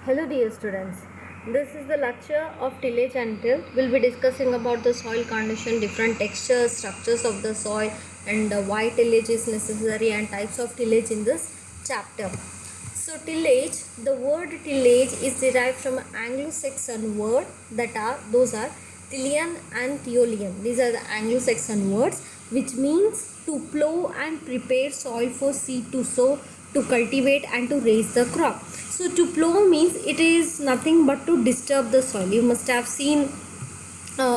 Hello dear students, this is the lecture of tillage and till. We'll be discussing about the soil condition, different textures, structures of the soil and why tillage is necessary and types of tillage in this chapter. So tillage, the word tillage is derived from Anglo-Saxon word those are tillion and theolian. These are the Anglo-Saxon words which means to plow and prepare soil for seed to sow, to cultivate and to raise the crop. So to plow means it is nothing but to disturb the soil. You must have seen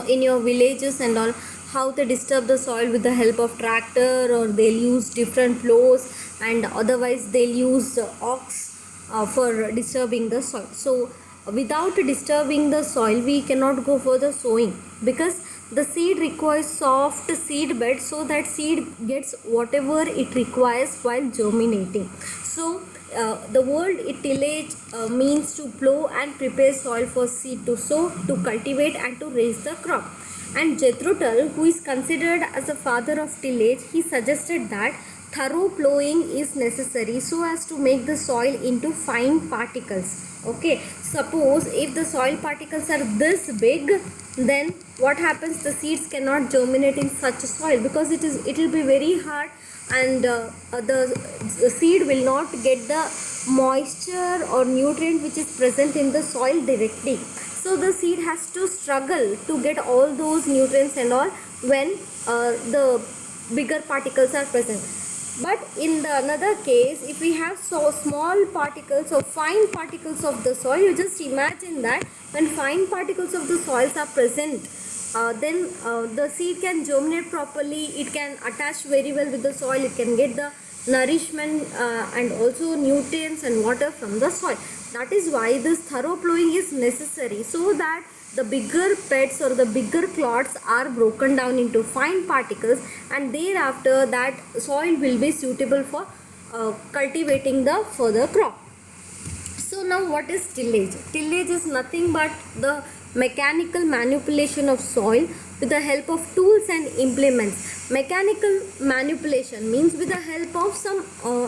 in your villages and all how they disturb the soil with the help of tractor, or they'll use different plows, and otherwise they'll use ox for disturbing the soil. So without disturbing the soil we cannot go for the sowing, because the seed requires soft seed bed so that seed gets whatever it requires while germinating. So the word tillage means to plow and prepare soil for seed to sow, to cultivate and to raise the crop. And Jethro Tull, who is considered as the father of tillage, he suggested that thorough plowing is necessary so as to make the soil into fine particles. Okay, suppose if the soil particles are this big, then what happens? The seeds cannot germinate in such a soil because it will be very hard, and the seed will not get the moisture or nutrient which is present in the soil directly. So the seed has to struggle to get all those nutrients and all when the bigger particles are present. But in the another case, if we have so small particles or fine particles of the soil, you just imagine that when fine particles of the soils are present, then the seed can germinate properly, it can attach very well with the soil, it can get the nourishment and also nutrients and water from the soil. That is why this thorough plowing is necessary, so that the bigger pits or the bigger clods are broken down into fine particles, and thereafter that soil will be suitable for cultivating the further crop. So now what is tillage? Tillage is nothing but the mechanical manipulation of soil with the help of tools and implements. Mechanical manipulation means with the help of some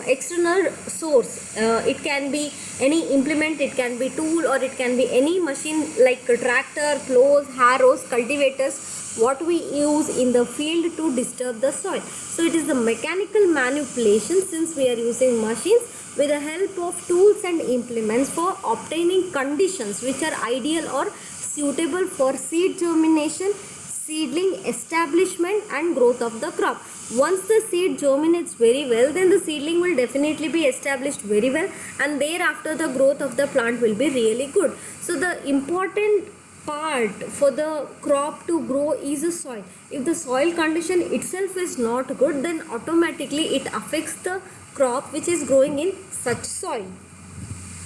external source. It can be any implement, it can be tool, or it can be any machine like a tractor, plows, harrows, cultivators, what we use in the field to disturb the soil. So it is the mechanical manipulation, since we are using machines, with the help of tools and implements for obtaining conditions which are ideal or suitable for seed germination, seedling establishment and growth of the crop. Once the seed germinates very well, then the seedling will definitely be established very well, and thereafter the growth of the plant will be really good. So the important part for the crop to grow is the soil. If the soil condition itself is not good, then automatically it affects the crop which is growing in such soil.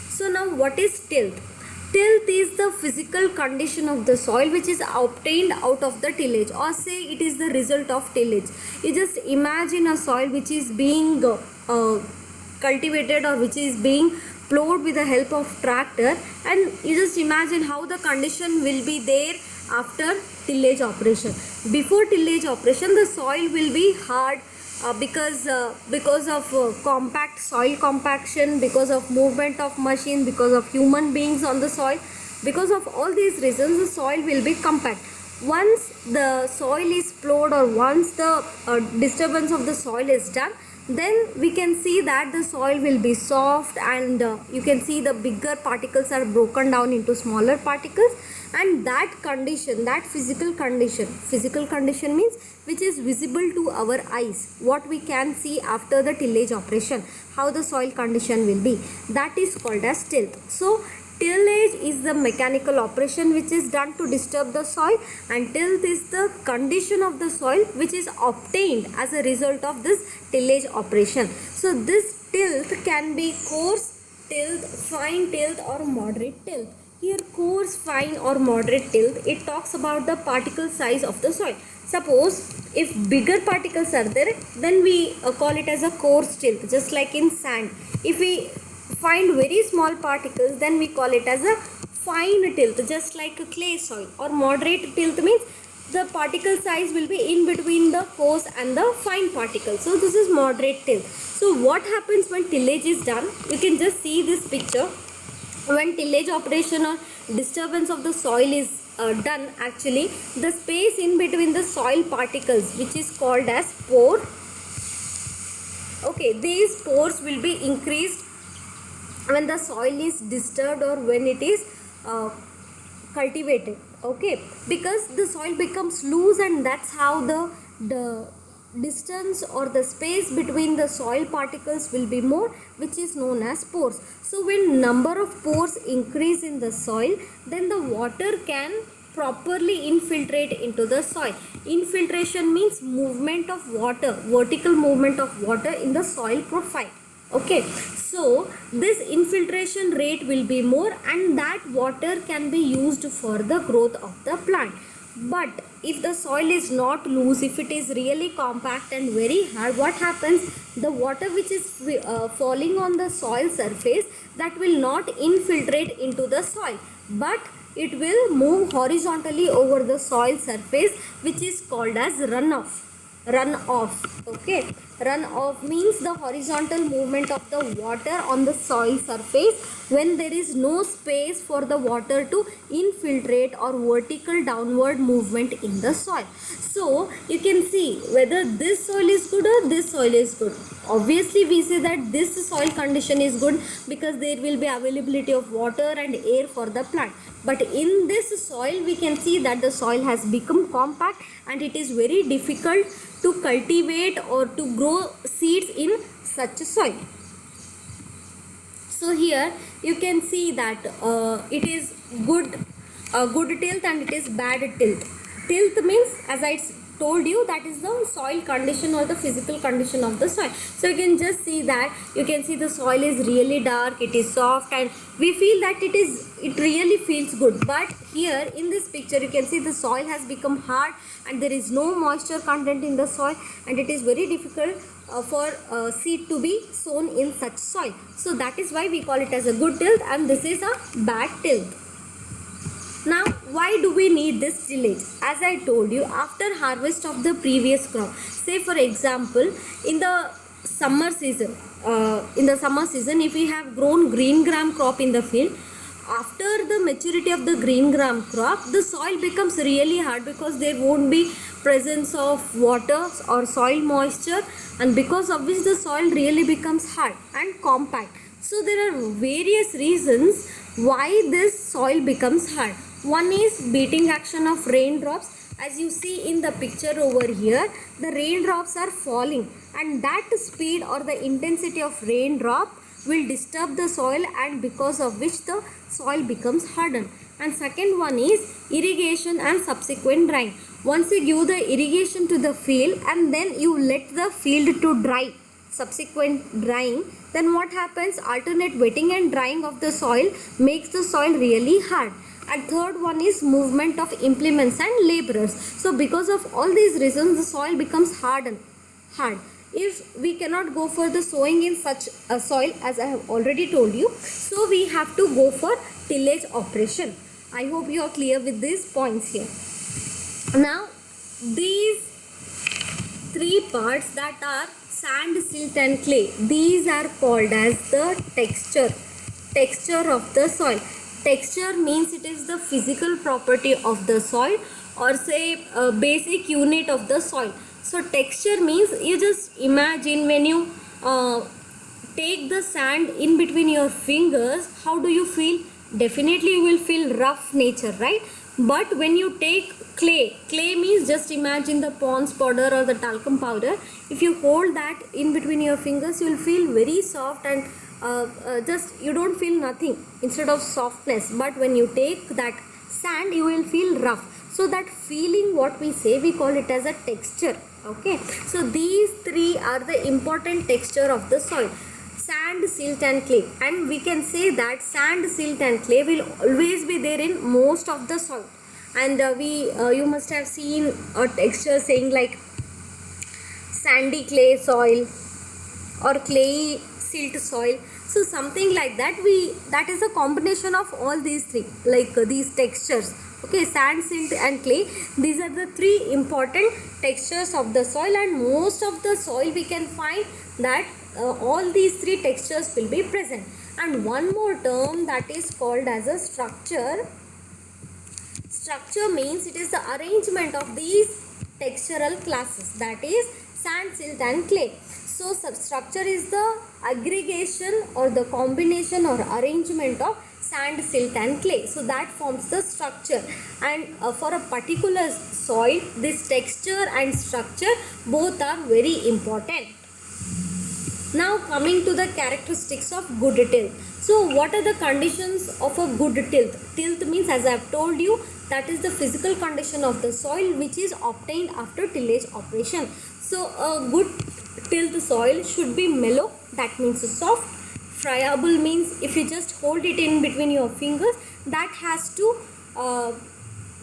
So now what is tilth? Tilth is the physical condition of the soil which is obtained out of the tillage, or say it is the result of tillage. You just imagine a soil which is being cultivated or which is being plowed with the help of tractor, and you just imagine how the condition will be there after tillage operation. Before tillage operation, the soil will be hard because of compact soil compaction, because of movement of machine, because of human beings on the soil. Because of all these reasons, the soil will be compact. Once the soil is plowed, or once the disturbance of the soil is done, then we can see that the soil will be soft, and you can see the bigger particles are broken down into smaller particles, and that condition, that physical condition means which is visible to our eyes, what we can see after the tillage operation, how the soil condition will be, that is called as tilth. So tillage is the mechanical operation which is done to disturb the soil, and tilth is the condition of the soil which is obtained as a result of this tillage operation. So this tilth can be coarse tilth, fine tilth or moderate tilth. Here coarse, fine or moderate tilth, it talks about the particle size of the soil. Suppose if bigger particles are there, then we call it as a coarse tilth, just like in sand. If we find very small particles, then we call it as a fine tilth, just like a clay soil. Or moderate tilth means the particle size will be in between the coarse and the fine particles. So this is moderate tilth. So what happens when tillage is done? You can just see this picture. When tillage operation or disturbance of the soil is done, actually the space in between the soil particles, which is called as pore, okay, these pores will be increased when the soil is disturbed or when it is cultivated, okay, because the soil becomes loose, and that's how the distance or the space between the soil particles will be more, which is known as pores. So when number of pores increase in the soil, then the water can properly infiltrate into the soil. Infiltration means movement of water, vertical movement of water in the soil profile, okay. So this infiltration rate will be more, and that water can be used for the growth of the plant. But if the soil is not loose, if it is really compact and very hard, what happens? The water which is falling on the soil surface, that will not infiltrate into the soil, but it will move horizontally over the soil surface, which is called as runoff. Runoff, okay. Runoff means the horizontal movement of the water on the soil surface when there is no space for the water to infiltrate, or vertical downward movement in the soil. So you can see whether this soil is good or this soil is good. Obviously we say that this soil condition is good because there will be availability of water and air for the plant. But in this soil we can see that the soil has become compact, and it is very difficult to cultivate or to grow seeds in such a soil. So here you can see that it is good tilth and it is bad tilth. Tilth means, as I told you, that is the soil condition or the physical condition of the soil. So you can just see that, you can see the soil is really dark, it is soft, and we feel that it really feels good. But here in this picture you can see the soil has become hard and there is no moisture content in the soil, and it is very difficult for seed to be sown in such soil. So that is why we call it as a good tilth, and this is a bad tilth. Now, why do we need this tillage? As I told you, after harvest of the previous crop, say for example, in the summer season, if we have grown green gram crop in the field, after the maturity of the green gram crop, the soil becomes really hard because there won't be presence of water or soil moisture, and because of which the soil really becomes hard and compact. So there are various reasons why this soil becomes hard. One is beating action of raindrops. As you see in the picture over here, the raindrops are falling, and that speed or the intensity of raindrop will disturb the soil, and because of which the soil becomes hardened. And second one is irrigation and subsequent drying. Once you give the irrigation to the field and then you let the field to dry, subsequent drying, then what happens? Alternate wetting and drying of the soil makes the soil really hard. And third one is movement of implements and laborers. So because of all these reasons, the soil becomes hard. If we cannot go for the sowing in such a soil, as I have already told you, so we have to go for tillage operation. I hope you are clear with these points here. Now these three parts, that are sand, silt and clay, these are called as the texture of the soil. Texture means it is the physical property of the soil, or say a basic unit of the soil. So texture means, you just imagine when you take the sand in between your fingers, how do you feel? Definitely you will feel rough nature, right? But when you take clay means, just imagine the Pond's powder or the talcum powder. If you hold that in between your fingers, you will feel very soft, and just you don't feel nothing instead of softness. But when you take that sand, you will feel rough. So that feeling, what we say, we call it as a texture. Okay, so these three are the important texture of the soil: sand, silt and clay. And we can say that sand, silt and clay will always be there in most of the soil. And you must have seen a texture saying like sandy clay soil or clayy silt soil. So something like that, that is a combination of all these three, like these textures. Okay, sand, silt and clay, these are the three important textures of the soil, and most of the soil we can find that all these three textures will be present. And one more term that is called as a structure. Structure means it is the arrangement of these textural classes, that is sand, silt and clay. So substructure is the aggregation or the combination or arrangement of sand, silt and clay. So that forms the structure, and for a particular soil this texture and structure both are very important. Now coming to the characteristics of good tilth. So what are the conditions of a good tilth? Tilth means, as I have told you, that is the physical condition of the soil which is obtained after tillage operation. So a good tilth soil should be mellow, that means soft. Friable means if you just hold it in between your fingers, that has to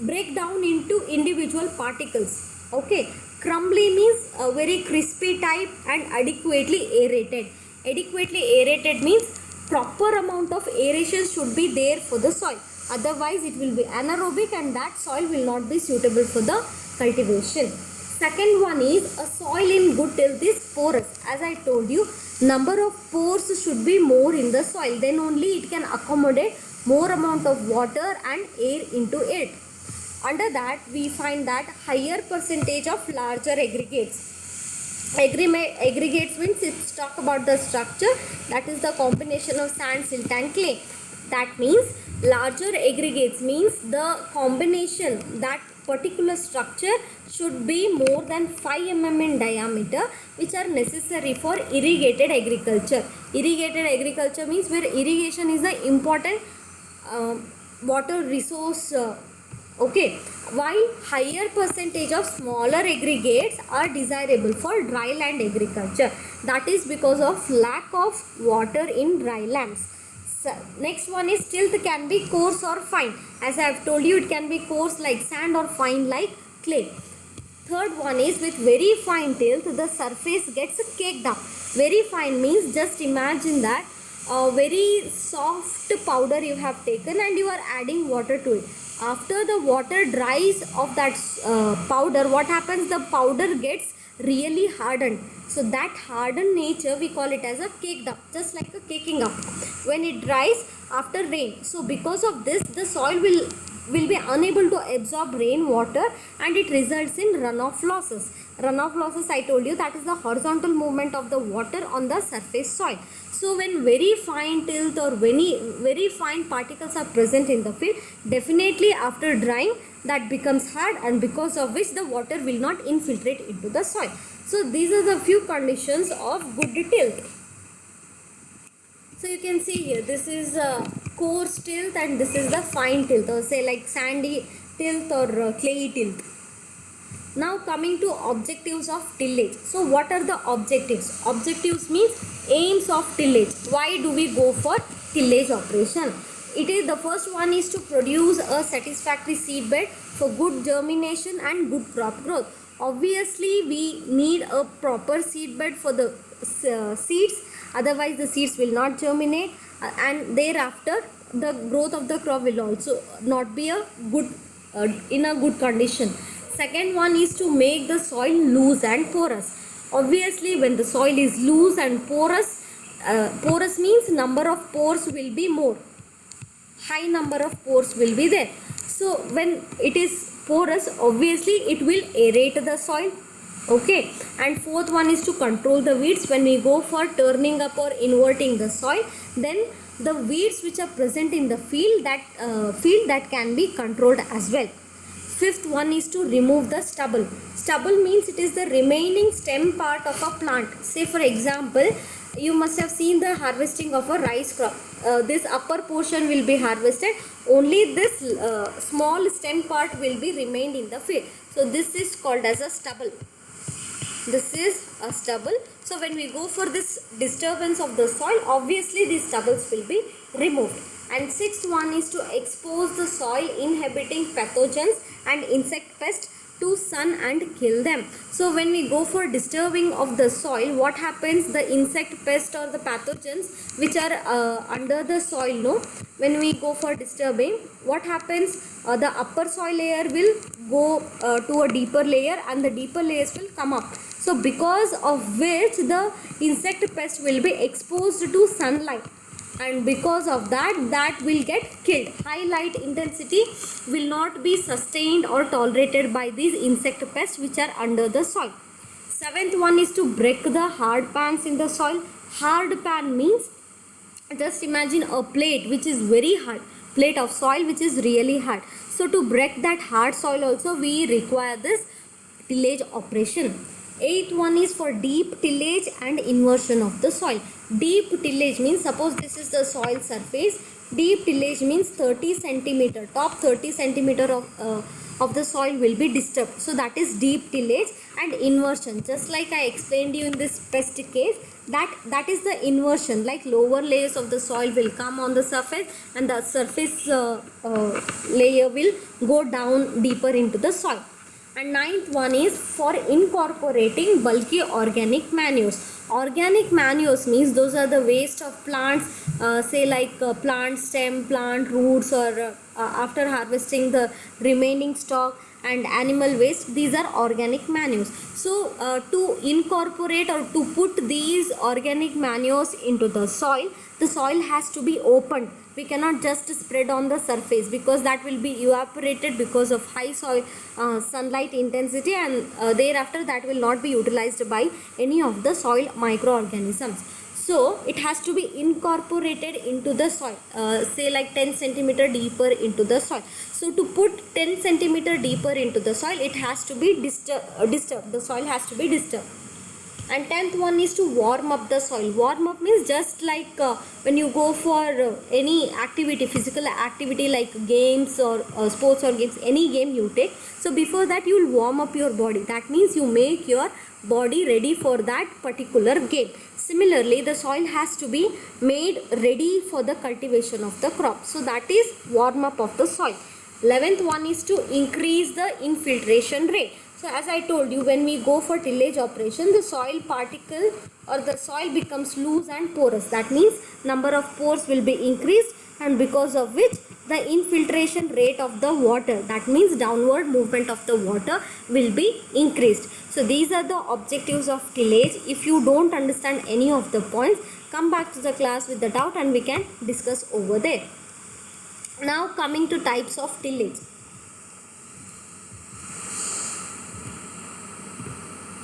break down into individual particles. Okay. Crumbly means a very crispy type and adequately aerated. Adequately aerated means proper amount of aeration should be there for the soil. Otherwise it will be anaerobic and that soil will not be suitable for the cultivation. Second one is a soil in good tilth is porous. As I told you, number of pores should be more in the soil. Then only it can accommodate more amount of water and air into it. Under that we find that higher percentage of larger aggregates. Aggregates means it's talk about the structure, that is the combination of sand, silt and clay. That means larger aggregates means the combination, that particular structure should be more than 5 mm in diameter, which are necessary for irrigated agriculture. Irrigated agriculture means where irrigation is the important water resource. Okay, while higher percentage of smaller aggregates are desirable for dry land agriculture. That is because of lack of water in dry lands. So, next one is tilth can be coarse or fine. As I have told you, it can be coarse like sand or fine like clay. Third one is with very fine tilth, the surface gets caked up. Very fine means just imagine that a very soft powder you have taken and you are adding water to it. After the water dries of that powder, what happens? The powder gets really hardened. So that hardened nature we call it as a caked up, just like a caking up when it dries after rain. So because of this, the soil will be unable to absorb rainwater and it results in runoff losses. Runoff losses, I told you, that is the horizontal movement of the water on the surface soil. So when very fine tilth or very fine particles are present in the field, definitely after drying that becomes hard, and because of which the water will not infiltrate into the soil. So these are the few conditions of good tilth. So you can see here, this is coarse tilth and this is the fine tilth, or say like sandy tilth or clayey tilth. Now coming to objectives of tillage. So what are the objectives? Objectives means aims of tillage. Why do we go for tillage operation? It is, the first one is to produce a satisfactory seed bed for good germination and good crop growth. Obviously we need a proper seed bed for the seeds, otherwise the seeds will not germinate, and thereafter the growth of the crop will also not be a good in a good condition. Second one is to make the soil loose and porous. Obviously when the soil is loose and porous, porous means number of pores will be more, high number of pores will be there. So when it is porous, obviously it will aerate the soil. Okay, and fourth one is to control the weeds. When we go for turning up or inverting the soil, then the weeds which are present in the field that can be controlled as well. Fifth one is to remove the stubble. Stubble means it is the remaining stem part of a plant. Say for example, you must have seen the harvesting of a rice crop. This upper portion will be harvested. Only this small stem part will be remained in the field. So this is called as a stubble. This is a stubble. So when we go for this disturbance of the soil, obviously these stubbles will be removed. And sixth one is to expose the soil inhabiting pathogens and insect pests to sun and kill them. So when we go for disturbing of the soil, what happens? The insect pest or the pathogens which are under the soil, no, when we go for disturbing, what happens? The upper soil layer will go to a deeper layer and the deeper layers will come up. So because of which the insect pest will be exposed to sunlight. and because of that will get killed. High light intensity will not be sustained or tolerated by these insect pests which are under the soil. Seventh one is to break the hard pans in the soil. Hard pan means, just imagine a plate which is very hard, plate of soil which is really hard. So to break that hard soil also we require this tillage operation. Eighth one is for deep tillage and inversion of the soil. Deep tillage means, suppose this is the soil surface, deep tillage means 30 centimeter, top 30 centimeter of the soil will be disturbed. So that is deep tillage. And inversion, just like I explained you in this pest case, that is the inversion, like lower layers of the soil will come on the surface and the surface layer will go down deeper into the soil. And ninth one is for incorporating bulky organic manures. Organic manures means those are the waste of plants, say like plant stem, plant roots, or after harvesting the remaining stock, and animal waste. These are organic manures. So to incorporate or to put these organic manures into the soil has to be opened. We cannot just spread on the surface because that will be evaporated because of high soil sunlight intensity, and thereafter that will not be utilized by any of the soil microorganisms. So it has to be incorporated into the soil, say like 10 centimeter deeper into the soil. So to put 10 centimeter deeper into the soil, it has to be disturbed. The soil has to be disturbed. And 10th one is to warm up the soil. Warm up means just like when you go for any activity, physical activity like games or sports or games, any game you take. So before that you will warm up your body. That means you make your body ready for that particular game. Similarly, the soil has to be made ready for the cultivation of the crop. So that is warm up of the soil. 11th one is to increase the infiltration rate. So as I told you, when we go for tillage operation, the soil particle or the soil becomes loose and porous. That means number of pores will be increased, and because of which the infiltration rate of the water, that means downward movement of the water, will be increased. So these are the objectives of tillage. If you don't understand any of the points, come back to the class with the doubt and we can discuss over there. Now coming to types of tillage.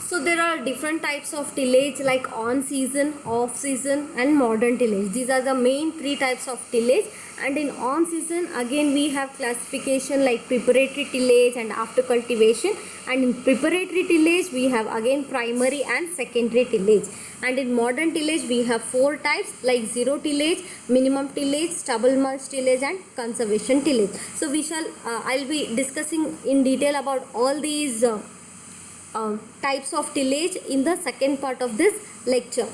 So there are different types of tillage like on season, off season, and modern tillage. These are the main three types of tillage. And in on season, again we have classification like preparatory tillage and after cultivation. And in preparatory tillage we have again primary and secondary tillage. And in modern tillage we have four types like zero tillage, minimum tillage, stubble mulch tillage, and conservation tillage. So we shall I'll be discussing in detail about all these types of tillage in the second part of this lecture.